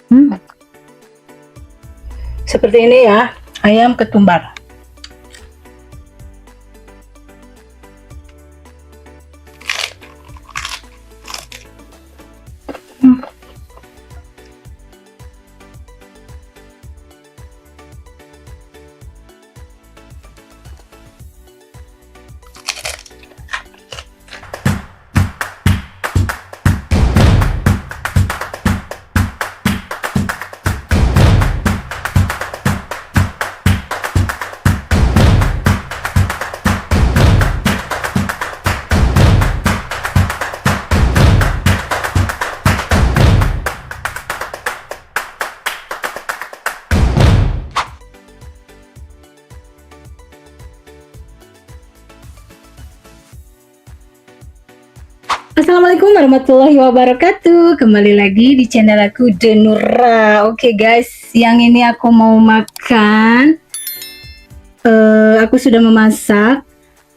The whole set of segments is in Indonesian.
Hmm, seperti ini ya, ayam ketumbar. Hmm, Assalamualaikum warahmatullahi wabarakatuh. Kembali lagi di channel aku Denura. Oke guys, yang ini aku mau makan. Aku sudah memasak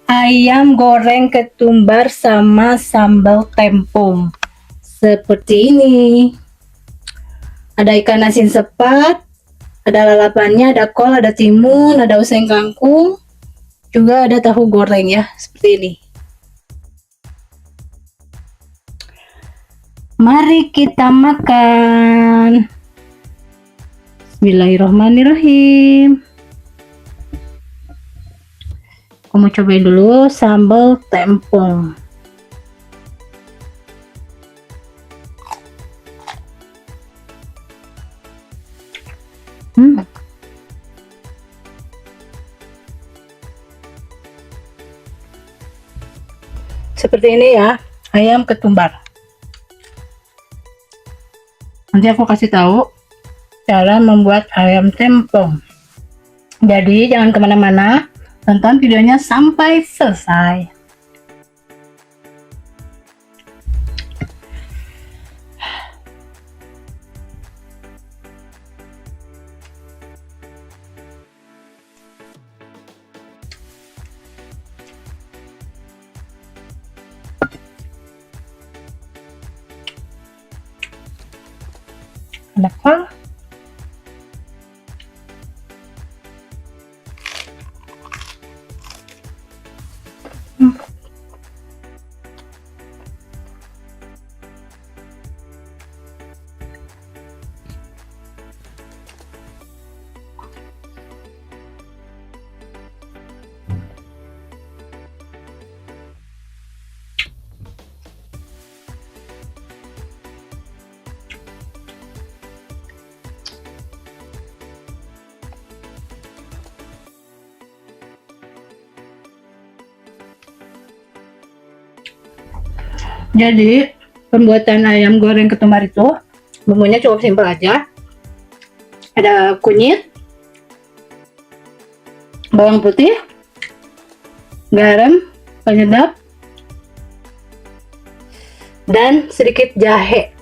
ayam goreng ketumbar sama sambal tempong. Seperti ini. Ada ikan asin sepat, ada lalapannya, ada kol, ada timun, ada oseng kangkung, juga ada tahu goreng ya, seperti ini. Mari kita makan. Bismillahirrahmanirrahim. Aku mau cobain dulu sambal tempong. Seperti ini ya, ayam ketumbar. Nanti aku kasih tahu cara membuat ayam tempong. Jadi jangan kemana-mana, tonton videonya sampai selesai. Ada kol, jadi pembuatan ayam goreng ketumbar itu bumbunya cukup simpel aja. Ada kunyit, bawang putih, garam, penyedap, dan sedikit jahe.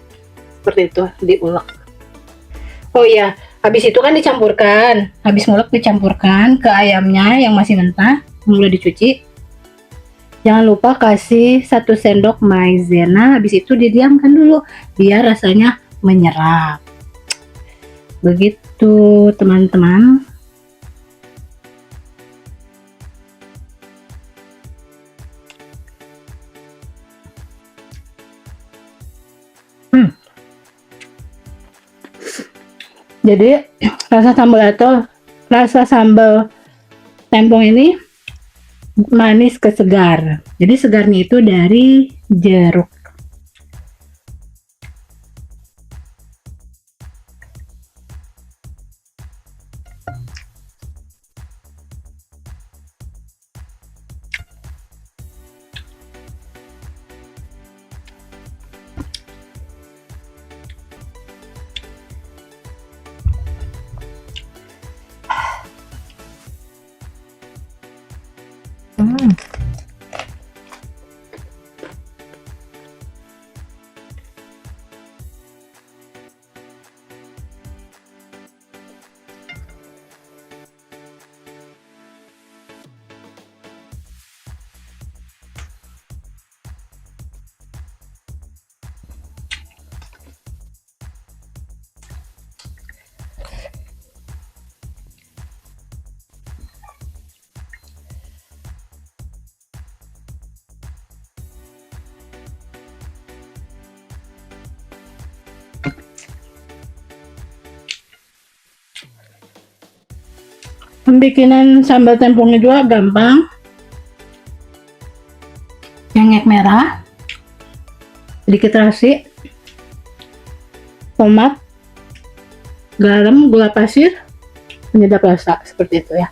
Seperti itu, diulek. Oh iya, habis itu kan dicampurkan, habis ngulek dicampurkan ke ayamnya yang masih mentah, yang udah dicuci. Jangan lupa kasih 1 sendok maizena, habis itu didiamkan dulu biar rasanya menyerap. Begitu teman-teman. Jadi rasa sambal tempong ini manis ke segar. Jadi segarnya itu dari jeruk. Pembikinan sambal tempongnya juga gampang. Cengkeh merah, sedikit terasi, tomat, garam, gula pasir, penyedap rasa, seperti itu ya.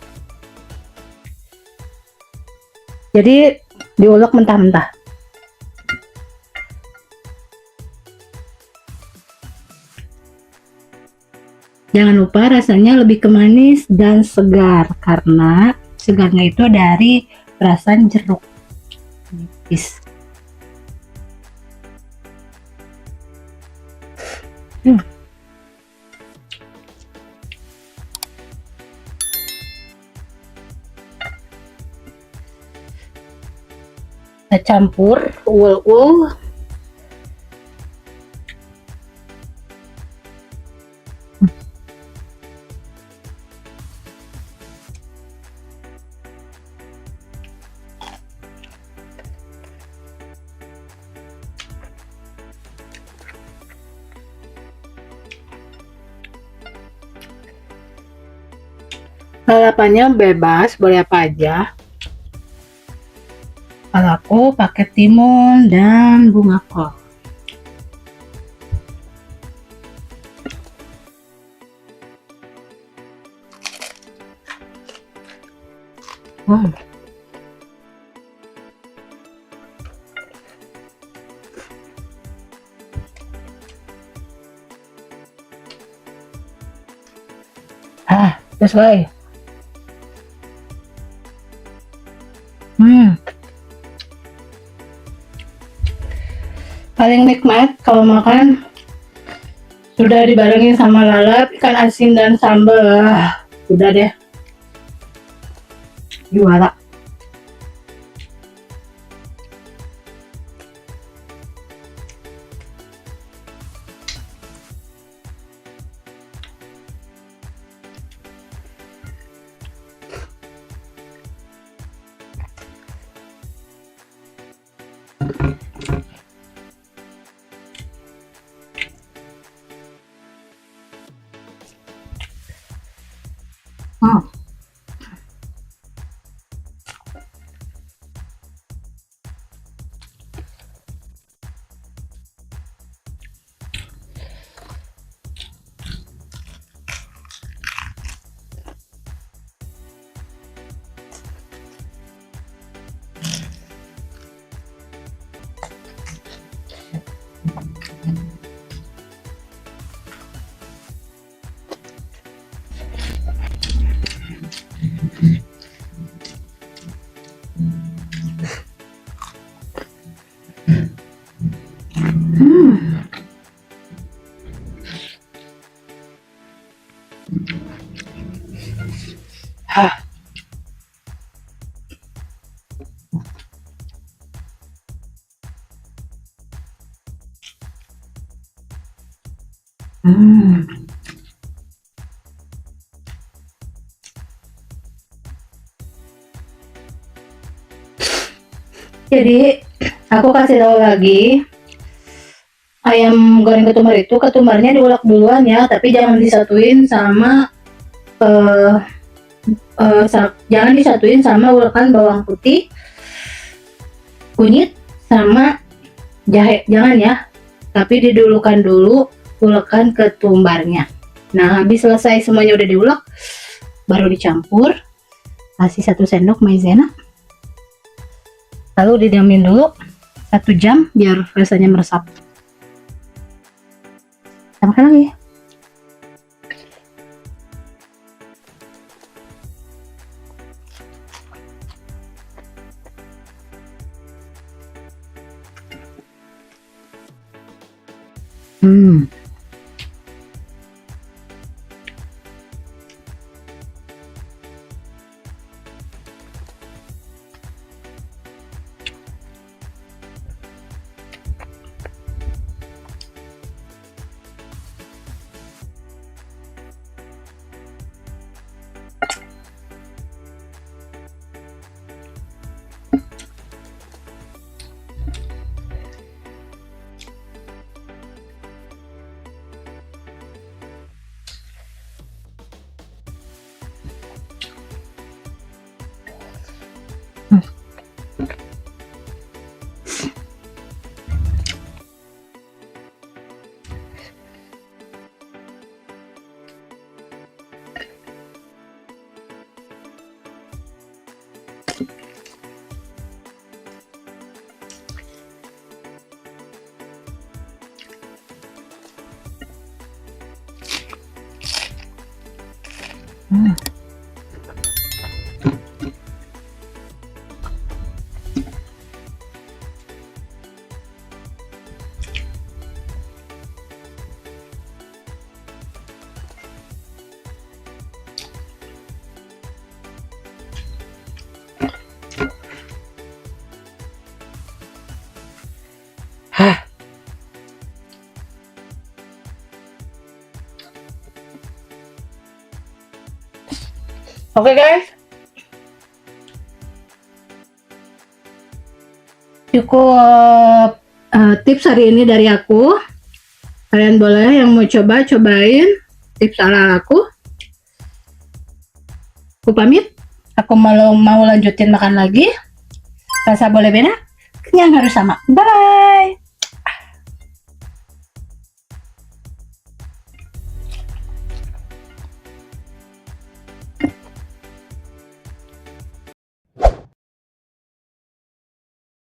Jadi diulek mentah-mentah. Jangan lupa rasanya lebih ke manis dan segar, karena segarnya itu dari perasan jeruk nipis. Kita campur uwel-uwel. Lalapannya bebas, boleh apa aja. Kalau aku pakai timun dan bunga kol. Sesuai. Paling nikmat kalau makan sudah dibarengi sama lalap, ikan asin dan sambal. Udah deh, juara. Jadi aku kasih tahu lagi, ayam goreng ketumbar itu ketumbarnya diulek duluan ya, tapi jangan disatuin sama jangan disatuin sama ulekan bawang putih, kunyit sama jahe, jangan ya. Tapi didulukan dulu ulekan ketumbarnya. Nah, habis selesai semuanya udah diulek, baru dicampur, kasih 1 sendok maizena, lalu didiamin dulu 1 jam biar rasanya meresap. Kita makan lagi. Hmm. Oke guys, cukup tips hari ini dari aku. Kalian boleh yang mau cobain tips ala aku. Aku pamit. Aku mau lanjutin makan lagi. Rasa boleh beda, kenyang harus sama. Bye.